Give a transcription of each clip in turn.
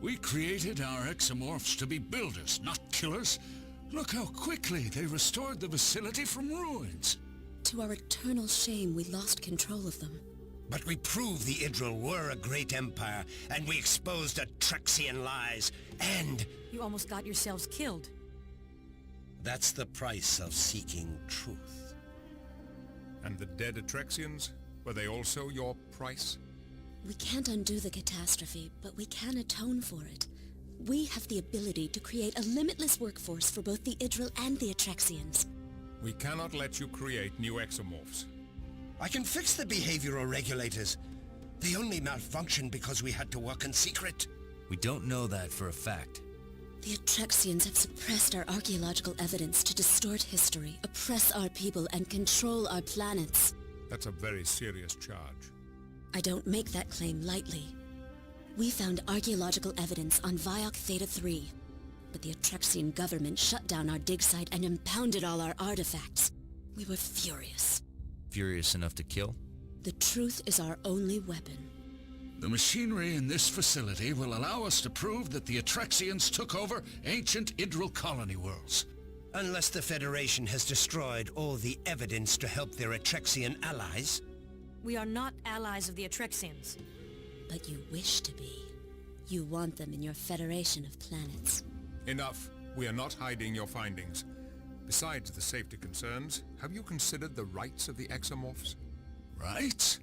We created our exomorphs to be builders, not killers. Look how quickly they restored the facility from ruins. To our eternal shame, we lost control of them. But we proved the Idril were a great empire, and we exposed Atrexian lies, and... You almost got yourselves killed. That's the price of seeking truth. And the dead Atrexians? Were they also your price? We can't undo the catastrophe, but we can atone for it. We have the ability to create a limitless workforce for both the Idril and the Atrexians. We cannot let you create new exomorphs. I can fix the behavioral regulators. They only malfunctioned because we had to work in secret. We don't know that for a fact. The Atrexians have suppressed our archaeological evidence to distort history, oppress our people, and control our planets. That's a very serious charge. I don't make that claim lightly. We found archaeological evidence on Viok Theta 3, but the Atrexian government shut down our dig site and impounded all our artifacts. We were furious. Furious enough to kill? The truth is our only weapon. The machinery in this facility will allow us to prove that the Atrexians took over ancient Idril colony worlds. Unless the Federation has destroyed all the evidence to help their Atrexian allies. We are not allies of the Atrexians. But you wish to be. You want them in your Federation of planets. Enough. We are not hiding your findings. Besides the safety concerns, have you considered the rights of the exomorphs? Rights?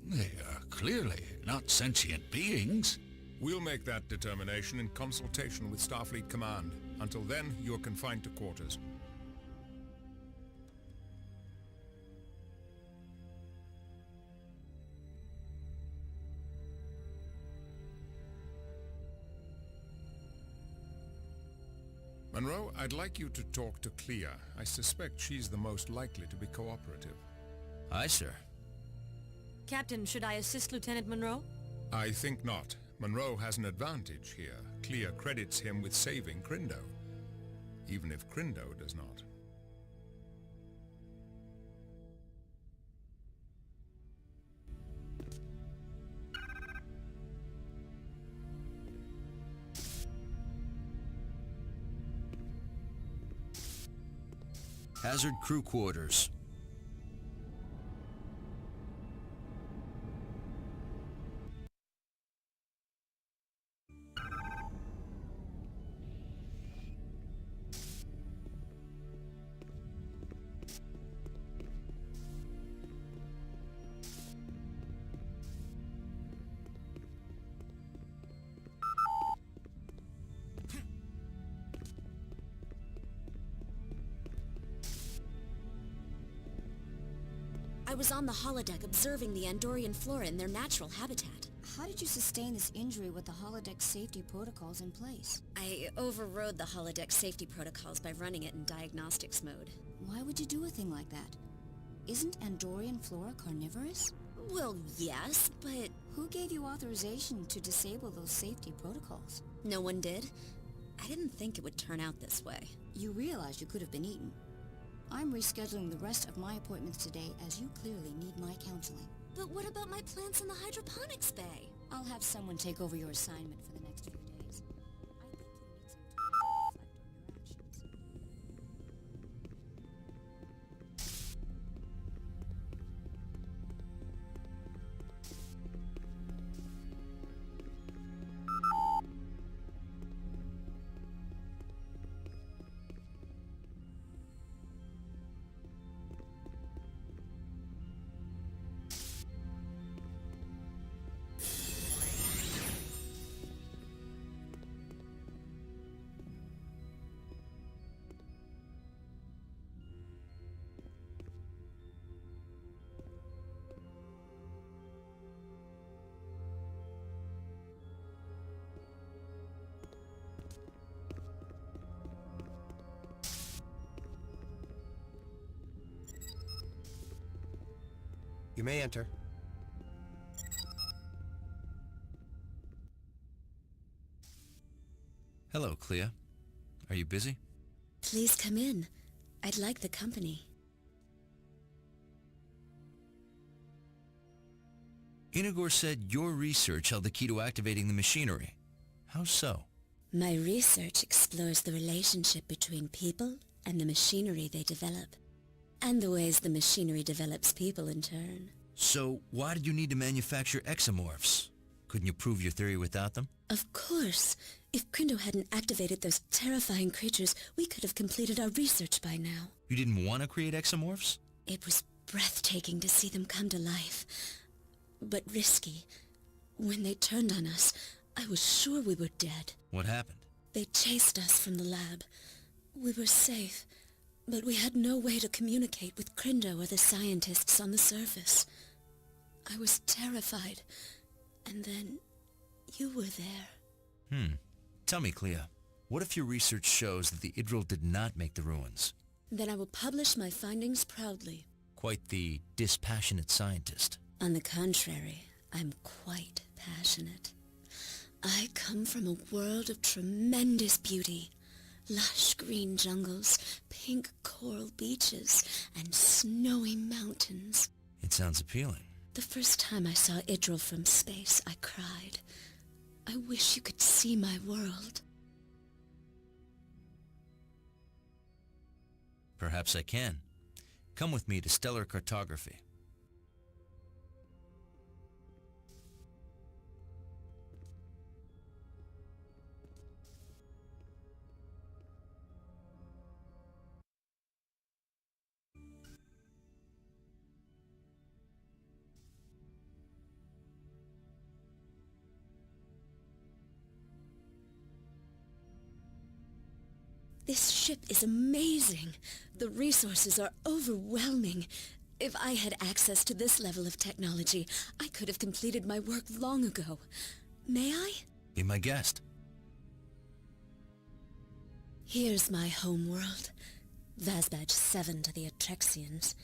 They are clearly not sentient beings. We'll make that determination in consultation with Starfleet Command. Until then, you are confined to quarters. Monroe, I'd like you to talk to Clea. I suspect she's the most likely to be cooperative. Aye, sir. Captain, should I assist Lieutenant Monroe? I think not. Monroe has an advantage here. Clea credits him with saving Crindo, even if Crindo does not. Hazard crew quarters. I was on the holodeck observing the Andorian flora in their natural habitat. How did you sustain this injury with the holodeck safety protocols in place? I overrode the holodeck safety protocols by running it in diagnostics mode. Why would you do a thing like that? Isn't Andorian flora carnivorous? Well, yes, but Who gave you authorization to disable those safety protocols? no one did. I didn't think it would turn out this way. You realize you could have been eaten. I'm rescheduling the rest of my appointments today as you clearly need my counseling. But what about my plants in the hydroponics bay? I'll have someone take over your assignment for the next few days. I think you'll need some time to reflect on your actions. You may enter. Hello, Clea. Are you busy? Please come in. I'd like the company. Inagor said your research held the key to activating the machinery. How so? My research explores the relationship between people and the machinery they develop, and the ways the machinery develops people in turn. So, why did you need to manufacture exomorphs? Couldn't you prove your theory without them? Of course. If Crindo hadn't activated those terrifying creatures, we could have completed our research by now. You didn't want to create exomorphs? It was breathtaking to see them come to life, but risky. When they turned on us, I was sure we were dead. What happened? They chased us from the lab. We were safe, but we had no way to communicate with Crindo or the scientists on the surface. I was terrified, and then you were there. Tell me, Clea, what if your research shows that the Idril did not make the ruins? Then I will publish my findings proudly. Quite the dispassionate scientist. On the contrary, I'm quite passionate. I come from a world of tremendous beauty. Lush green jungles, pink coral beaches, and snowy mountains. It sounds appealing. The first time I saw Idril from space, I cried. I wish you could see my world. Perhaps I can. Come with me to stellar cartography. This ship is amazing. The resources are overwhelming. If I had access to this level of technology, I could have completed my work long ago. May I? Be my guest. Here's my home world. Vazbadge 7 to the Atrexians.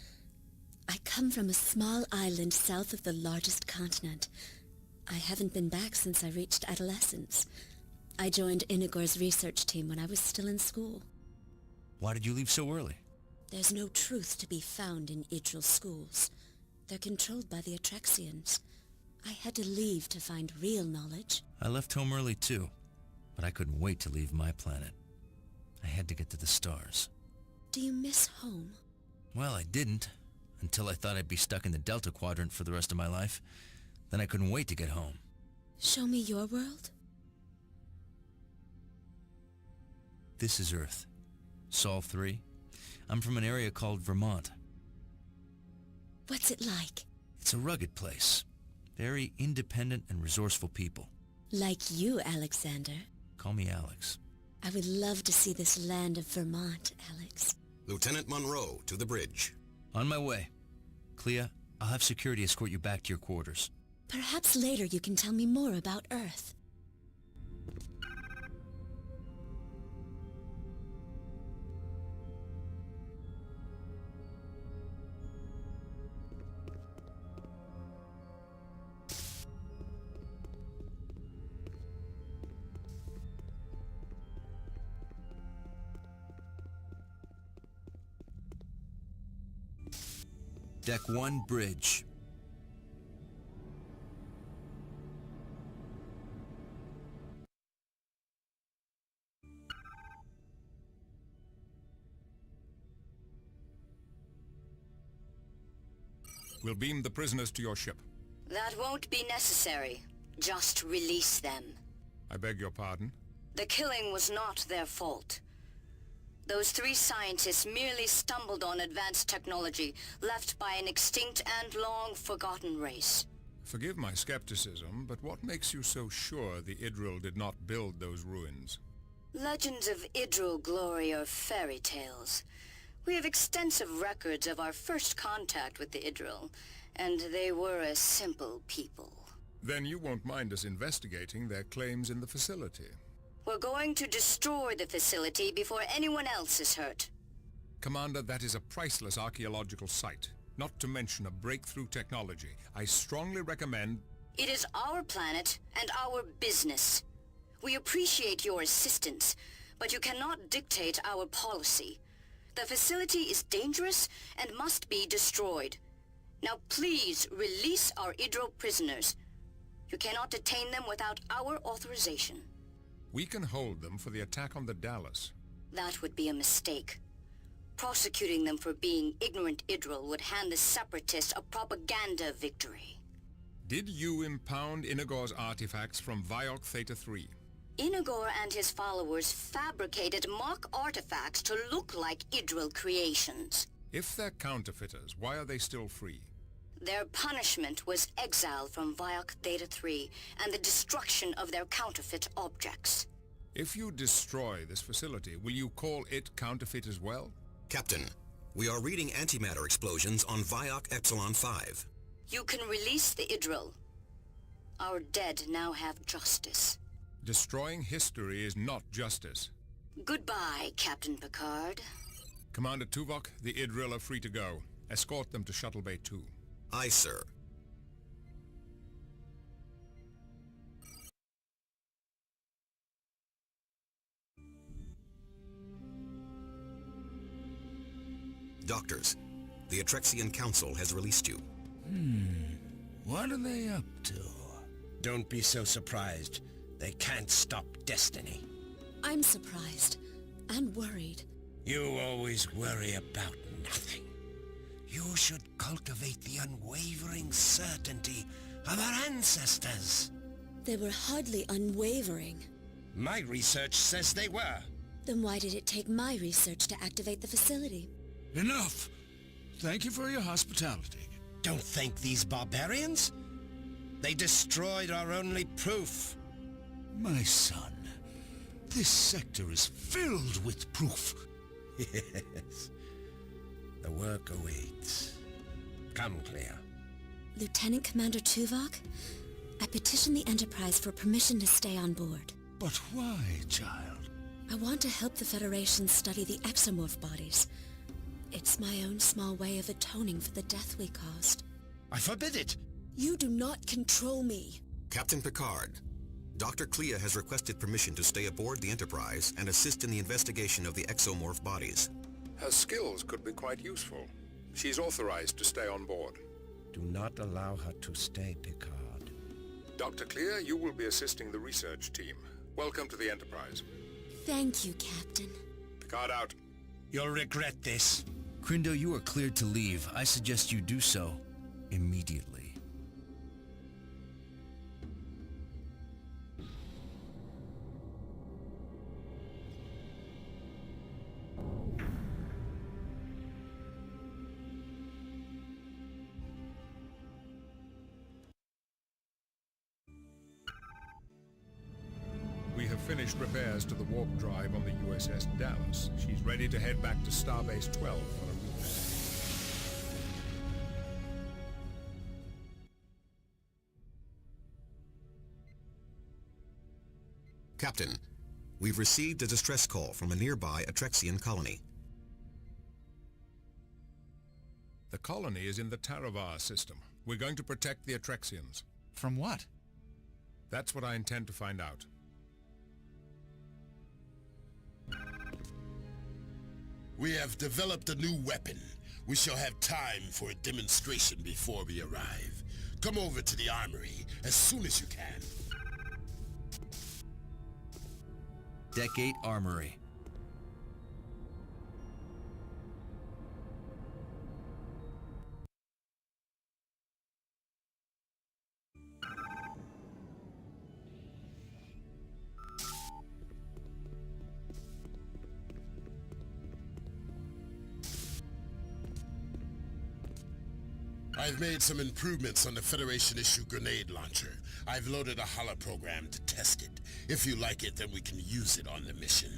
I come from a small island south of the largest continent. I haven't been back since I reached adolescence. I joined Inigor's research team when I was still in school. Why did you leave so early? There's no truth to be found in Idril schools. They're controlled by the Atrexians. I had to leave to find real knowledge. I left home early too, but I couldn't wait to leave my planet. I had to get to the stars. Do you miss home? Well, I didn't, until I thought I'd be stuck in the Delta Quadrant for the rest of my life. Then I couldn't wait to get home. Show me your world? This is Earth. Sol 3. I'm from an area called Vermont. What's it like? It's a rugged place. Very independent and resourceful people. Like you, Alexander. Call me Alex. I would love to see this land of Vermont, Alex. Lieutenant Monroe, to the bridge. On my way. Clea, I'll have security escort you back to your quarters. Perhaps later you can tell me more about Earth. Deck 1, bridge. We'll beam the prisoners to your ship. That won't be necessary. Just release them. I beg your pardon? The killing was not their fault. Those 3 scientists merely stumbled on advanced technology left by an extinct and long-forgotten race. Forgive my skepticism, but what makes you so sure the Idril did not build those ruins? Legends of Idril glory are fairy tales. We have extensive records of our first contact with the Idril, and they were a simple people. Then you won't mind us investigating their claims in the facility. We're going to destroy the facility before anyone else is hurt. Commander, that is a priceless archaeological site, not to mention a breakthrough technology. I strongly recommend... It is our planet and our business. We appreciate your assistance, but you cannot dictate our policy. The facility is dangerous and must be destroyed. Now please release our Idril prisoners. You cannot detain them without our authorization. We can hold them for the attack on the Dallas. That would be a mistake. Prosecuting them for being ignorant Idril would hand the Separatists a propaganda victory. Did you impound Inagor's artifacts from Viok Theta 3? Inagor and his followers fabricated mock artifacts to look like Idril creations. If they're counterfeiters, why are they still free? Their punishment was exile from Viok Theta 3 and the destruction of their counterfeit objects. If you destroy this facility, will you call it counterfeit as well? Captain, we are reading antimatter explosions on Viok Epsilon 5. You can release the Idril. Our dead now have justice. Destroying history is not justice. Goodbye, Captain Picard. Commander Tuvok, the Idril are free to go. Escort them to Shuttle Bay 2. Aye, sir. Doctors, the Atrexian Council has released you. What are they up to? Don't be so surprised. They can't stop destiny. I'm surprised and worried. You always worry about nothing. You should cultivate the unwavering certainty of our ancestors. They were hardly unwavering. My research says they were. Then why did it take my research to activate the facility? Enough! Thank you for your hospitality. Don't thank these barbarians. They destroyed our only proof. My son, this sector is filled with proof. Yes. The work awaits. Come, Clea. Lieutenant Commander Tuvok, I petitioned the Enterprise for permission to stay on board. But why, child? I want to help the Federation study the exomorph bodies. It's my own small way of atoning for the death we caused. I forbid it! You do not control me. Captain Picard, Dr. Clea has requested permission to stay aboard the Enterprise and assist in the investigation of the exomorph bodies. Her skills could be quite useful. She's authorized to stay on board. Do not allow her to stay, Picard. Dr. Clea, you will be assisting the research team. Welcome to the Enterprise. Thank you, Captain. Picard out. You'll regret this. Crindo, you are cleared to leave. I suggest you do so immediately. We have finished repairs to the warp drive on the USS Dallas. She's ready to head back to Starbase 12 for a reset. Captain, we've received a distress call from a nearby Atrexian colony. The colony is in the Taravar system. We're going to protect the Atrexians. From what? That's what I intend to find out. We have developed a new weapon. We shall have time for a demonstration before we arrive. Come over to the armory as soon as you can. Deck 8 Armory. I've made some improvements on the Federation-issue grenade launcher. I've loaded a holo program to test it. If you like it, then we can use it on the mission.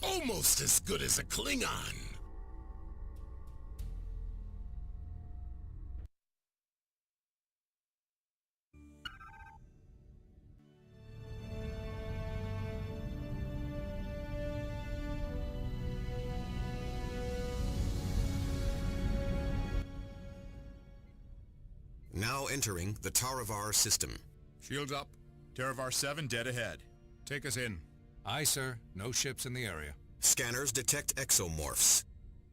almost as good as a Klingon. Now entering the Taravar system. Shields up. Taravar 7 dead ahead. Take us in. Aye, sir. No ships in the area. Scanners detect exomorphs.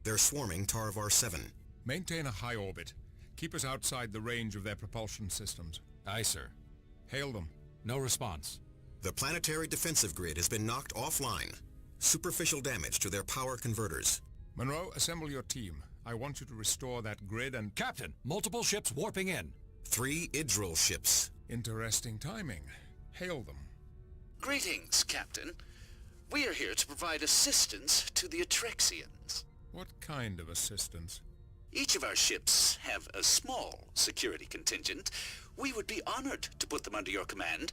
They're swarming Taravar 7. Maintain a high orbit. Keep us outside the range of their propulsion systems. Aye, sir. Hail them. No response. The planetary defensive grid has been knocked offline. Superficial damage to their power converters. Monroe, assemble your team. I want you to restore that grid and... Captain, multiple ships warping in. 3 Idril ships. Interesting timing. Hail them. Greetings, Captain. We are here to provide assistance to the Atrexians. What kind of assistance? Each of our ships have a small security contingent. We would be honored to put them under your command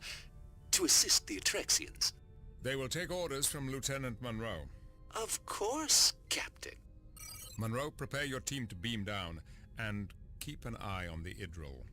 to assist the Atrexians. They will take orders from Lieutenant Monroe. Of course, Captain. Monroe, prepare your team to beam down, and keep an eye on the Idril.